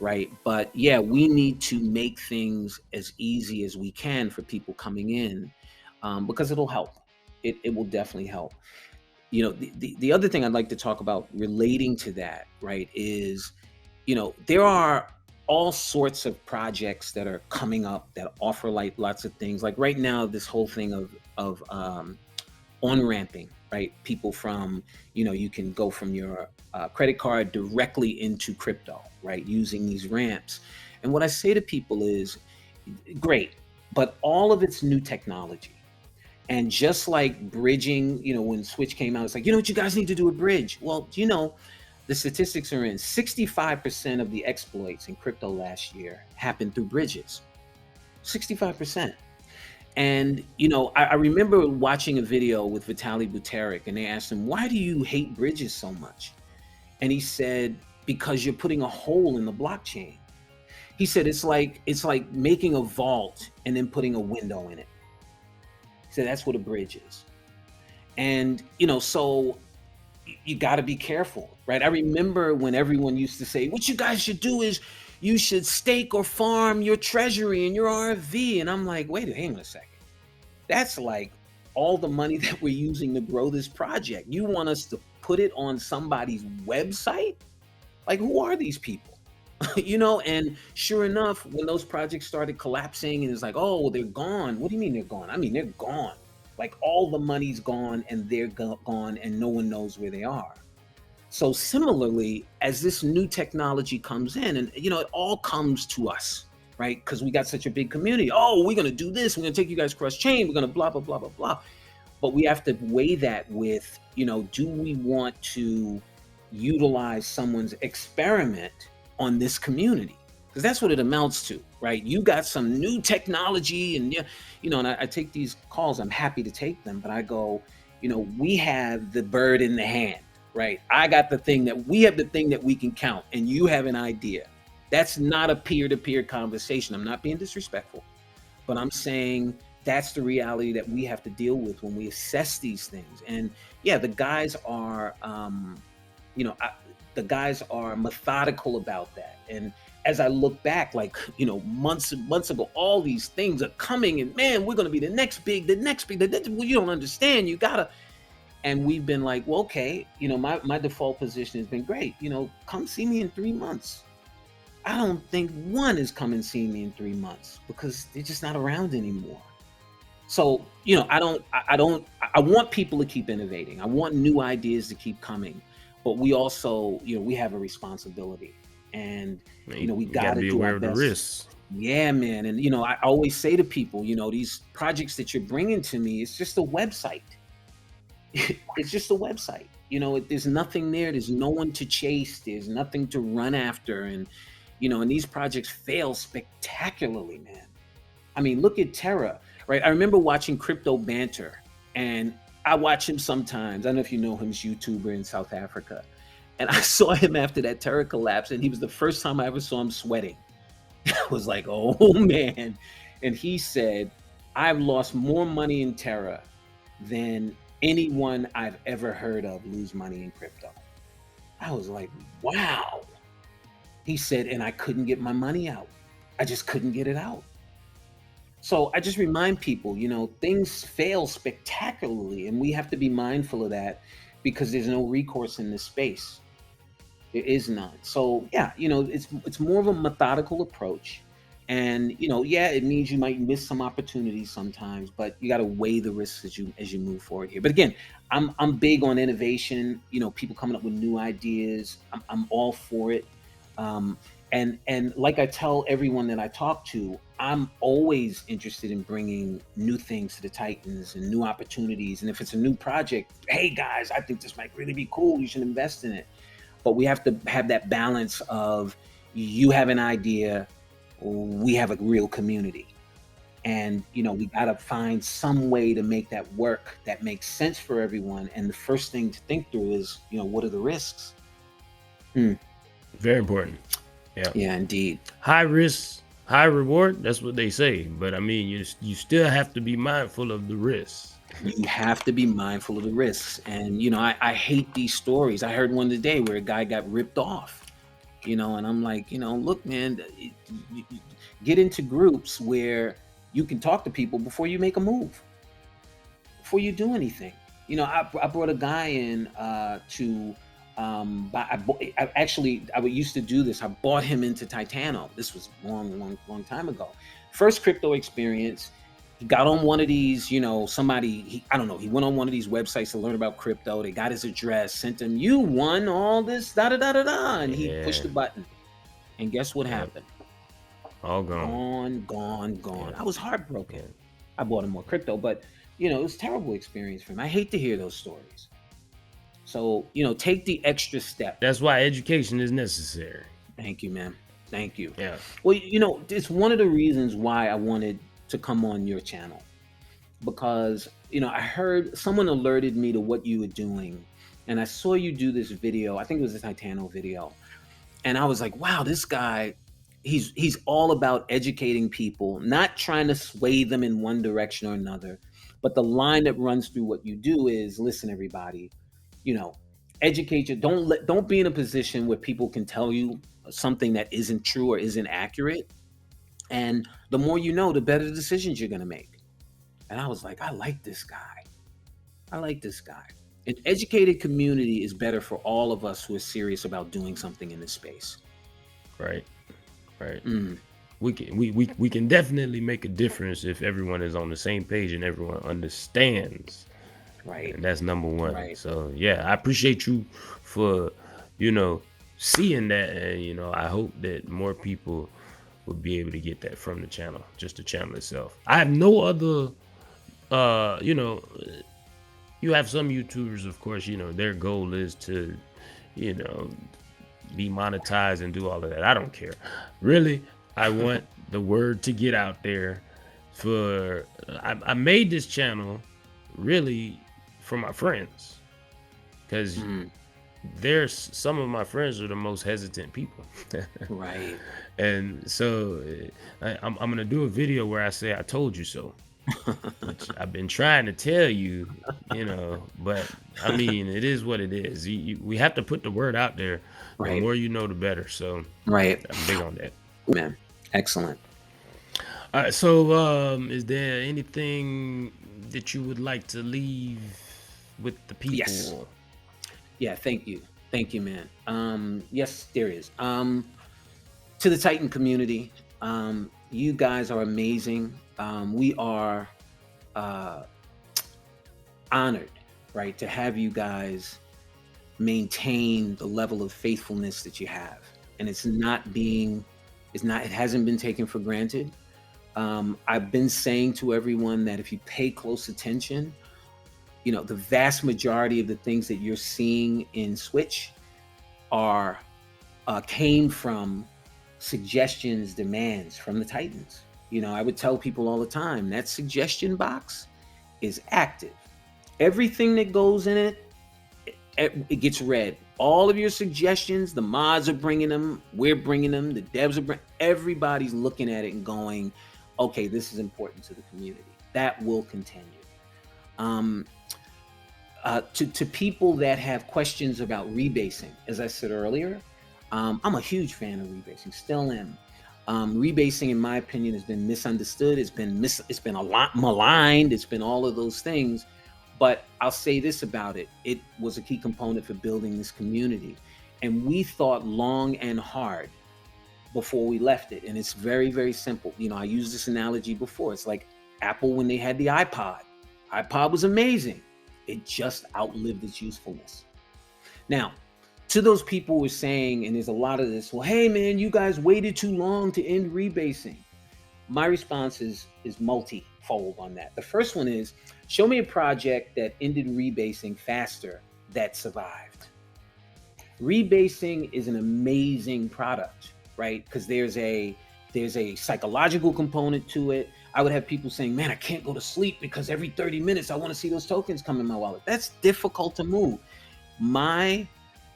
right? But yeah, we need to make things as easy as we can for people coming in, because it'll help. It will definitely help. The other thing I'd like to talk about relating to that, right, is, there are all sorts of projects that are coming up that offer like lots of things. Like right now, this whole thing of on ramping, right? People from, you can go from your credit card directly into crypto, right? Using these ramps. And what I say to people is, great, but all of it's new technology. And just like bridging, when Switch came out, it's like, what you guys need to do a bridge. Well, the statistics are in 65% of the exploits in crypto last year happened through bridges. 65%. And, I remember watching a video with Vitaly Buterin, and they asked him, why do you hate bridges so much? And he said, because you're putting a hole in the blockchain. He said, it's like making a vault and then putting a window in it. He said, that's what a bridge is. And, so you got to be careful, right? I remember when everyone used to say, what you guys should do is you should stake or farm your treasury and your RFV. And I'm like, hang on a second. That's like all the money that we're using to grow this project. You want us to put it on somebody's website? Like, who are these people? And sure enough, when those projects started collapsing and it's like, oh, well, they're gone. What do you mean they're gone? I mean, they're gone. Like all the money's gone and they're gone and no one knows where they are. So similarly, as this new technology comes in, and it all comes to us, right? Because we got such a big community. Oh, we're going to do this. We're going to take you guys cross chain. We're going to blah, blah, blah, blah, blah. But we have to weigh that with, do we want to utilize someone's experiment on this community? Because that's what it amounts to, right? You got some new technology and, and I take these calls, I'm happy to take them, but I go, we have the bird in the hand, right? We have the thing that we can count, and you have an idea. That's not a peer-to-peer conversation. I'm not being disrespectful, but I'm saying that's the reality that we have to deal with when we assess these things. And yeah, the guys are, methodical about that. And as I look back, like, months and months ago, all these things are coming and man, we're going to be the next big, well, you don't understand. You gotta, and we've been like, well, okay, my default position has been great. Come see me in 3 months. I don't think one is come and see me in 3 months because they're just not around anymore. So, I want people to keep innovating. I want new ideas to keep coming, but we also, we have a responsibility. And we got to be do aware our of the best. risks. Yeah, man. And I always say to people, these projects that you're bringing to me, it's just a website. It's just a website. There's nothing there. There's no one to chase. There's nothing to run after. And and these projects fail spectacularly, man. I mean, look at Terra, right? I remember watching Crypto Banter, and I watch him sometimes. I don't know if you know him, he's a YouTuber in South Africa. And I saw him after that Terra collapse, and he was the first time I ever saw him sweating. I was like, oh man. And he said, I've lost more money in Terra than anyone I've ever heard of lose money in crypto. I was like, wow. He said, and I couldn't get my money out. I just couldn't get it out. So I just remind people, things fail spectacularly, and we have to be mindful of that because there's no recourse in this space. There is none. So yeah, it's more of a methodical approach. And yeah, it means you might miss some opportunities sometimes, but you got to weigh the risks as you move forward here. But again, I'm big on innovation. People coming up with new ideas. I'm all for it. And like I tell everyone that I talk to, I'm always interested in bringing new things to the Titans and new opportunities. And if it's a new project, hey guys, I think this might really be cool. You should invest in it. But we have to have that balance of you have an idea, we have a real community. And, we got to find some way to make that work that makes sense for everyone. And the first thing to think through is, what are the risks? Very important. Yeah, indeed. High risk, high reward. That's what they say. But I mean, you still have to be mindful of the risks. You have to be mindful of the risks. And, I hate these stories. I heard one today where a guy got ripped off. And I'm like, look, man, get into groups where you can talk to people before you make a move, before you do anything. I brought a guy in to buy. I used to do this. I bought him into Titano. This was long time ago. First crypto experience. He got on one of these, I don't know. He went on one of these websites to learn about crypto. They got his address, sent him, you won all this, da da da da da, and he pushed the button. And guess what happened? All gone. Gone. I was heartbroken. I bought him more crypto, but it was a terrible experience for him. I hate to hear those stories. So, take the extra step. That's why education is necessary. Thank you, man. Thank you. Yeah. Well, it's one of the reasons why I wanted to come on your channel, because, I heard someone alerted me to what you were doing, and I saw you do this video. I think it was a Titano video. And I was like, wow, this guy, he's all about educating people, not trying to sway them in one direction or another. But the line that runs through what you do is, listen, everybody, educate you. Don't be in a position where people can tell you something that isn't true or isn't accurate. And the more you know, the better decisions you're going to make. And I was like, I like this guy. An educated community is better for all of us who are serious about doing something in this space. Right. We can definitely make a difference if everyone is on the same page and everyone understands. Right. And that's number one. Right. So yeah, I appreciate you for, seeing that. And, I hope that more people will be able to get that from the channel, just the channel itself. I have no other, you have some YouTubers, of course, their goal is to, be monetized and do all of that. I don't care. Really, I want the word to get out there. I made this channel really for my friends, because there's some of my friends are the most hesitant people. Right. And so I'm gonna do a video where I say I told you so. Which I've been trying to tell you, but I mean, it is what it is. We have to put the word out there. Right. The more you know, the better. So right, I'm big on that. Man, excellent. All right. So, is there anything that you would like to leave with the people? Yes. Yeah. Thank you, man. Yes, there is. To the Titan community, you guys are amazing. We are honored, right, to have you guys maintain the level of faithfulness that you have, and it hasn't been taken for granted. I've been saying to everyone that if you pay close attention, the vast majority of the things that you're seeing in Switch came from suggestions, demands from the Titans. I would tell people all the time that suggestion box is active. Everything that goes in it gets read. All of your suggestions, the mods are bringing them, we're bringing them, the devs are everybody's looking at it and going, okay, this is important to the community. That will continue. To people that have questions about rebasing, as I said earlier, I'm a huge fan of rebasing, still am. Rebasing, in my opinion, has been misunderstood. It's been a lot maligned. It's been all of those things. But I'll say this about it. It was a key component for building this community. And we thought long and hard before we left it. And it's very, very simple. I used this analogy before. It's like Apple when they had the iPod. iPod was amazing. It just outlived its usefulness. Now, to those people who are saying, and there's a lot of this, well, hey, man, you guys waited too long to end rebasing. My response is multifold on that. The first one is, show me a project that ended rebasing faster that survived. Rebasing is an amazing product, right? Because there's a psychological component to it. I would have people saying, man, I can't go to sleep because every 30 minutes I want to see those tokens come in my wallet. That's difficult to move. My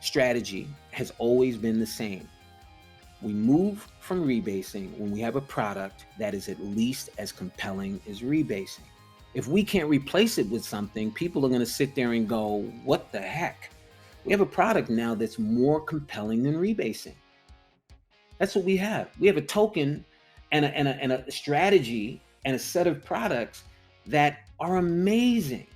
strategy has always been the same. We move from rebasing when we have a product that is at least as compelling as rebasing. If we can't replace it with something, people are going to sit there and go, what the heck? We have a product now that's more compelling than rebasing. That's what we have. We have a token and a strategy and a set of products that are amazing.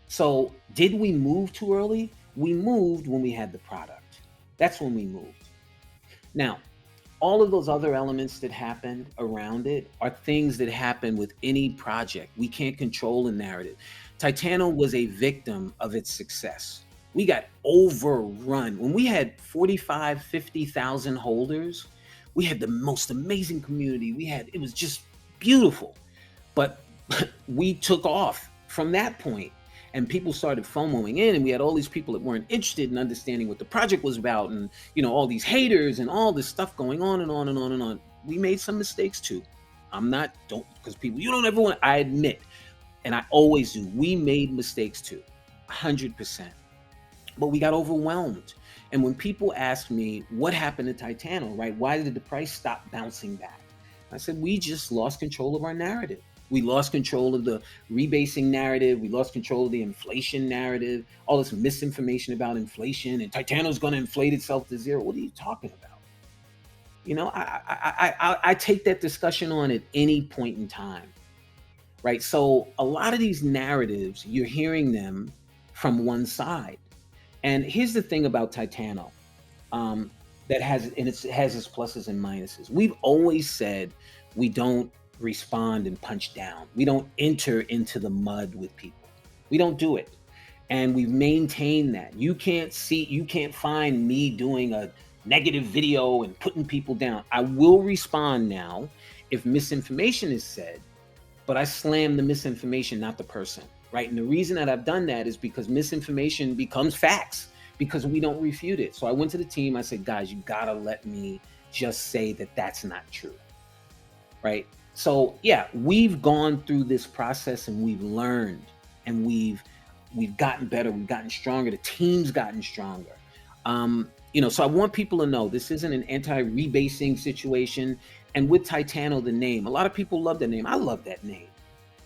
So, did we move too early? We moved when we had the product. That's when we moved. Now, all of those other elements that happened around it are things that happen with any project. We can't control the narrative. Titano was a victim of its success. We got overrun. When we had 45, 50,000 holders, we had the most amazing community. It was just beautiful. But we took off from that point and people started FOMOing in, and we had all these people that weren't interested in understanding what the project was about, and all these haters and all this stuff going on and on and on and on. We made some mistakes too. I'm not don't because people you don't ever want. I admit, and I always do. We made mistakes too, 100%. But we got overwhelmed. And when people ask me what happened to Titano, right? Why did the price stop bouncing back? I said we just lost control of our narrative. We lost control of the rebasing narrative. We lost control of the inflation narrative. All this misinformation about inflation and Titano's going to inflate itself to zero. What are you talking about? I take that discussion on at any point in time, right? So a lot of these narratives, you're hearing them from one side. And here's the thing about Titano, that has its pluses and minuses. We've always said we don't respond and punch down. We don't enter into the mud with people. We don't do it. And we've maintained that. You can't find me doing a negative video and putting people down. I will respond now if misinformation is said, but I slam the misinformation, not the person, right? And the reason that I've done that is because misinformation becomes facts because we don't refute it. So I went to the team. I said, guys, you gotta let me just say that that's not true, right? So yeah, we've gone through this process and we've learned and we've gotten better. We've gotten stronger. The team's gotten stronger. So I want people to know this isn't an anti-rebasing situation. And with Titano, the name, a lot of people love that name. I love that name,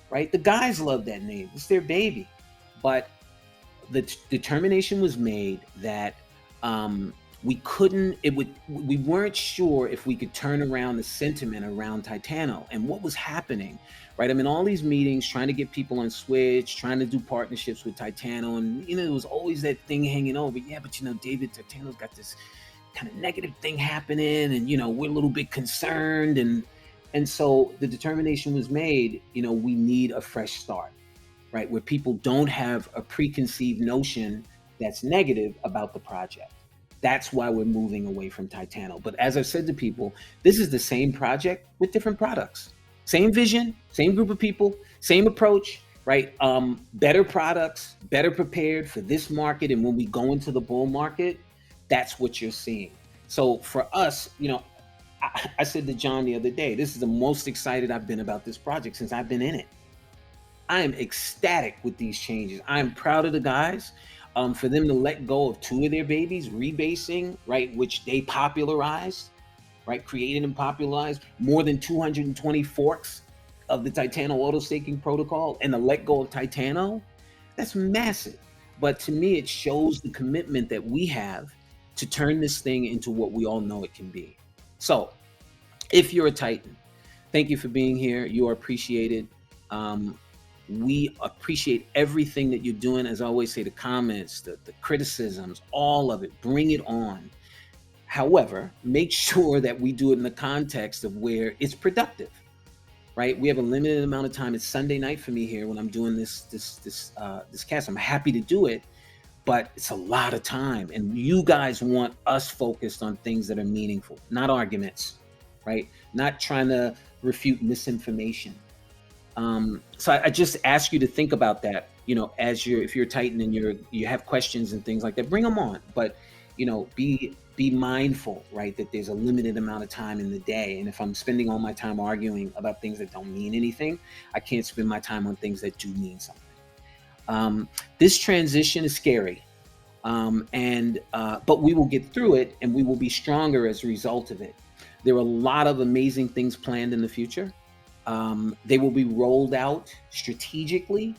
right? The guys love that name. It's their baby. But the determination was made that we weren't sure if we could turn around the sentiment around Titano and what was happening, right? I'm in all these meetings trying to get people on Switch, trying to do partnerships with Titano, and there was always that thing hanging over. Yeah, but David, Titano's got this kind of negative thing happening, and we're a little bit concerned, and so the determination was made. We need a fresh start, right, where people don't have a preconceived notion that's negative about the project. That's why we're moving away from Titano. But as I've said to people, this is the same project with different products. Same vision, same group of people, same approach, right? Better products, better prepared for this market. And when we go into the bull market, that's what you're seeing. So for us, I said to John the other day, this is the most excited I've been about this project since I've been in it. I am ecstatic with these changes. I'm proud of the guys. For them to let go of two of their babies, rebasing, right, which they popularized, right, created and popularized more than 220 forks of the Titano auto staking protocol, and to let go of Titano, that's massive. But to me, it shows the commitment that we have to turn this thing into what we all know it can be. So, if you're a Titan, thank you for being here. You are appreciated. We appreciate everything that you're doing. As I always say, the comments, the criticisms, all of it, bring it on. However, make sure that we do it in the context of where it's productive, right? We have a limited amount of time. It's Sunday night for me here when I'm doing this cast. I'm happy to do it, but it's a lot of time. And you guys want us focused on things that are meaningful, not arguments, right? Not trying to refute misinformation. So I just ask you to think about that, if you're a Titan and you have questions and things like that, bring them on. But, be mindful, right, that there's a limited amount of time in the day. And if I'm spending all my time arguing about things that don't mean anything, I can't spend my time on things that do mean something. This transition is scary. But we will get through it and we will be stronger as a result of it. There are a lot of amazing things planned in the future. They will be rolled out strategically.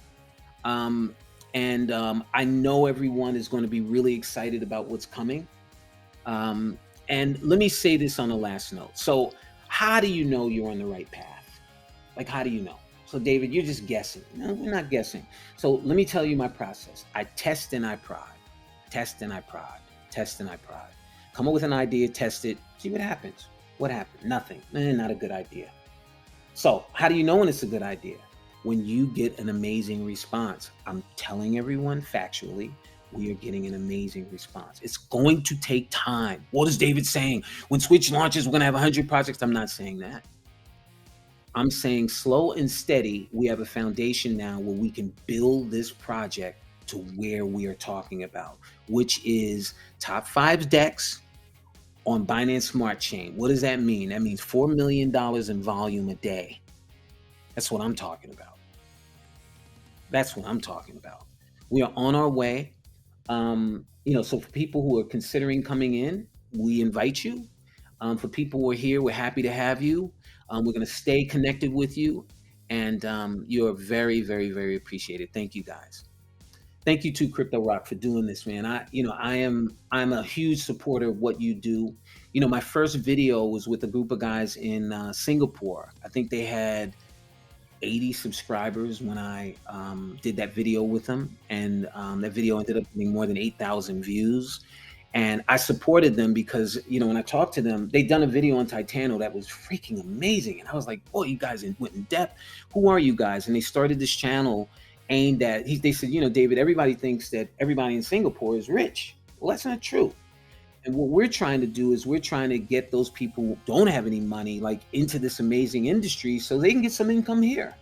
I know everyone is going to be really excited about what's coming. And let me say this on the last note. So, how do you know you're on the right path? Like, how do you know? So, David, you're just guessing. No, we're not guessing. So, let me tell you my process. I test and I prod, test and I prod, test and I prod. Come up with an idea, test it, see what happens. What happened? Nothing. Not a good idea. So, how do you know when it's a good idea? When you get an amazing response. I'm telling everyone factually, we are getting an amazing response. It's going to take time. What is David saying? When Switch launches, we're going to have 100 projects. I'm not saying that. I'm saying slow and steady. We have a foundation now where we can build this project to where we are talking about, which is top 5 decks on Binance Smart Chain. What does that mean? That means $4 million in volume a day. That's what I'm talking about. That's what I'm talking about. We are on our way. So for people who are considering coming in, we invite you. For people who are here, we're happy to have you. We're going to stay connected with you, and you're very, very, very appreciated. Thank you, guys. Thank you to Crypto Rock for doing this, man. I'm a huge supporter of what you do. My first video was with a group of guys in Singapore. I think they had 80 subscribers when I did that video with them, and that video ended up getting more than 8,000 views. And I supported them because when I talked to them, they'd done a video on Titano that was freaking amazing, and I was like, "Boy, you guys went in depth. Who are you guys?" And they started this channel aimed at. They said, David, everybody thinks that everybody in Singapore is rich. Well, that's not true. And what we're trying to do is we're trying to get those people who don't have any money into this amazing industry so they can get some income here.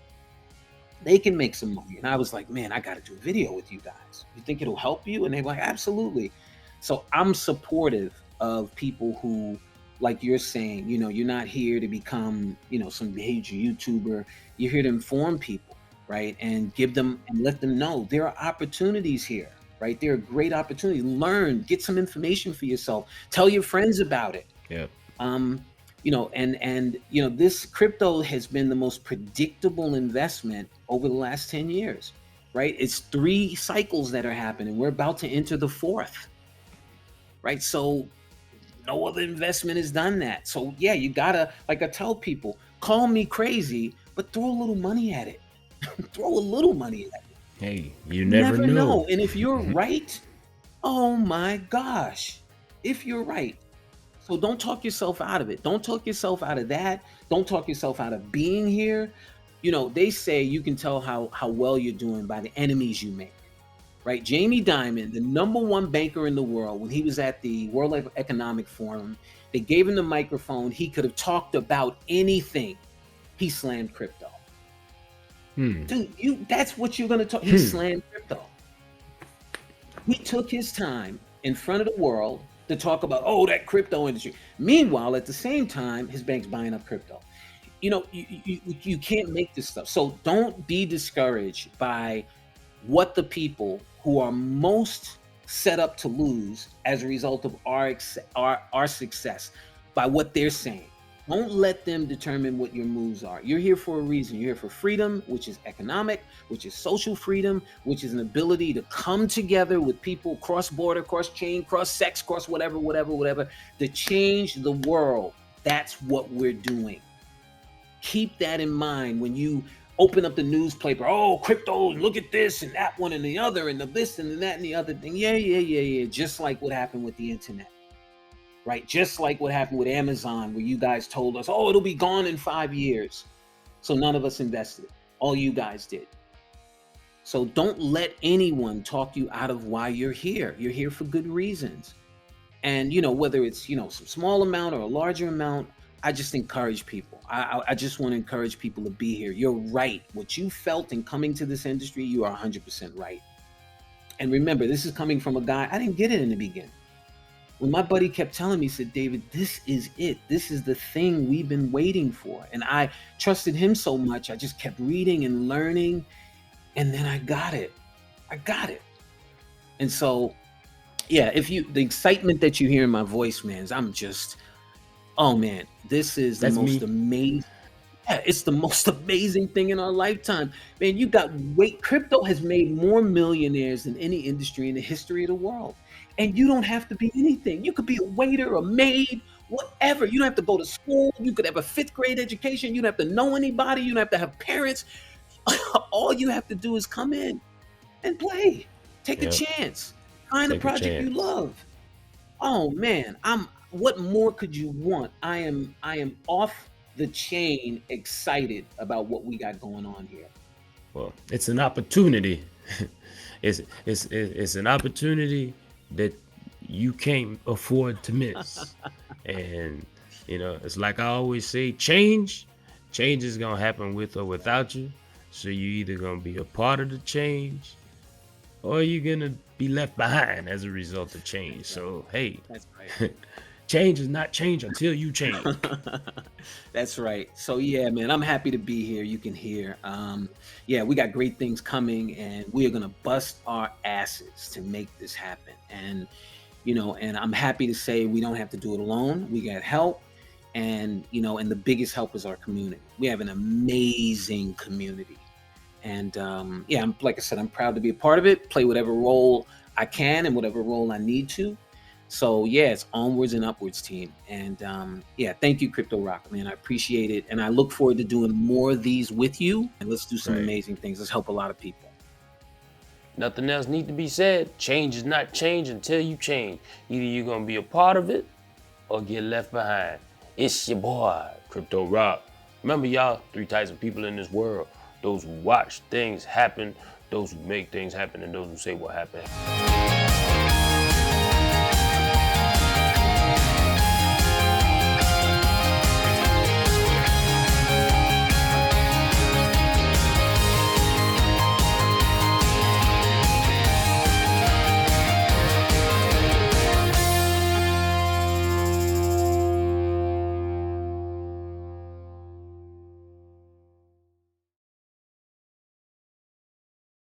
They can make some money. And I was like, man, I got to do a video with you guys. You think it'll help you? And they were like, absolutely. So I'm supportive of people who, like you're saying, you're not here to become, some major YouTuber. You're here to inform people, right? And give them and let them know there are opportunities here, right? There are great opportunities. Learn, get some information for yourself. Tell your friends about it. Yeah. This crypto has been the most predictable investment over the last 10 years, right? It's 3 cycles that are happening. We're about to enter the 4th, right? So no other investment has done that. So yeah, you gotta, like I tell people, call me crazy, but throw a little money at it. Throw a little money at it. Hey, you never know. And if you're right, oh my gosh, if you're right. So don't talk yourself out of it. Don't talk yourself out of that. Don't talk yourself out of being here. They say you can tell how well you're doing by the enemies you make, right? Jamie Dimon, the #1 banker in the world, when he was at the World Economic Forum, they gave him the microphone. He could have talked about anything. He slammed crypto. Dude, that's what you're going to talk. He slammed crypto. He took his time in front of the world to talk about, that crypto industry. Meanwhile, at the same time, his bank's buying up crypto. You can't make this stuff. So don't be discouraged by what the people who are most set up to lose as a result of our success, by what they're saying. Don't let them determine what your moves are. You're here for a reason. You're here for freedom, which is economic, which is social freedom, which is an ability to come together with people cross-border, cross-chain, cross-sex, cross whatever, to change the world. That's what we're doing. Keep that in mind when you open up the newspaper. Crypto, look at this and that one and the other and the this and the that and the other thing. Yeah. Just like what happened with the internet. Right? Just like what happened with Amazon, where you guys told us, it'll be gone in 5 years. So none of us invested. All you guys did. So don't let anyone talk you out of why you're here. You're here for good reasons. And, whether it's, some small amount or a larger amount, I just encourage people. I just want to encourage people to be here. You're right. What you felt in coming to this industry, you are 100% right. And remember, this is coming from a guy, I didn't get it in the beginning. When my buddy kept telling me, he said, David, this is it. This is the thing we've been waiting for. And I trusted him so much. I just kept reading and learning. And then I got it. And so, yeah, the excitement that you hear in my voice, man, I'm just, this is the most amazing. Yeah, it's the most amazing thing in our lifetime. Man, crypto has made more millionaires than any industry in the history of the world. And you don't have to be anything. You could be a waiter, a maid, whatever. You don't have to go to school. You could have a fifth grade education. You don't have to know anybody. You don't have to have parents. All you have to do is come in and play. Take a Yep. chance. Find a Take a project you chance. love. Oh man, what more could you want? I am off the chain excited about what we got going on here. Well, it's an opportunity. It's an opportunity that you can't afford to miss. And it's like I always say, change is gonna happen with or without you. So you either gonna be a part of the change or you're gonna be left behind as a result of change. That's right. So hey, That's right. change is not change until you change. That's right. So yeah, man, I'm happy to be here. You can hear. Yeah, we got great things coming, and we are gonna bust our asses to make this happen. And I'm happy to say we don't have to do it alone. We got help, and the biggest help is our community. We have an amazing community, and yeah, like I said, I'm proud to be a part of it. Play whatever role I can and whatever role I need to. So yeah, it's onwards and upwards, team. And yeah, thank you, Crypto Rock, man. I appreciate it, and I look forward to doing more of these with you. And let's do some Right. amazing things. Let's help a lot of people. Nothing else need to be said. Change is not change until you change. Either you're gonna be a part of it or get left behind. It's your boy, Crypto Rock. Remember, y'all, 3 types of people in this world: those who watch things happen, those who make things happen, and those who say what happened.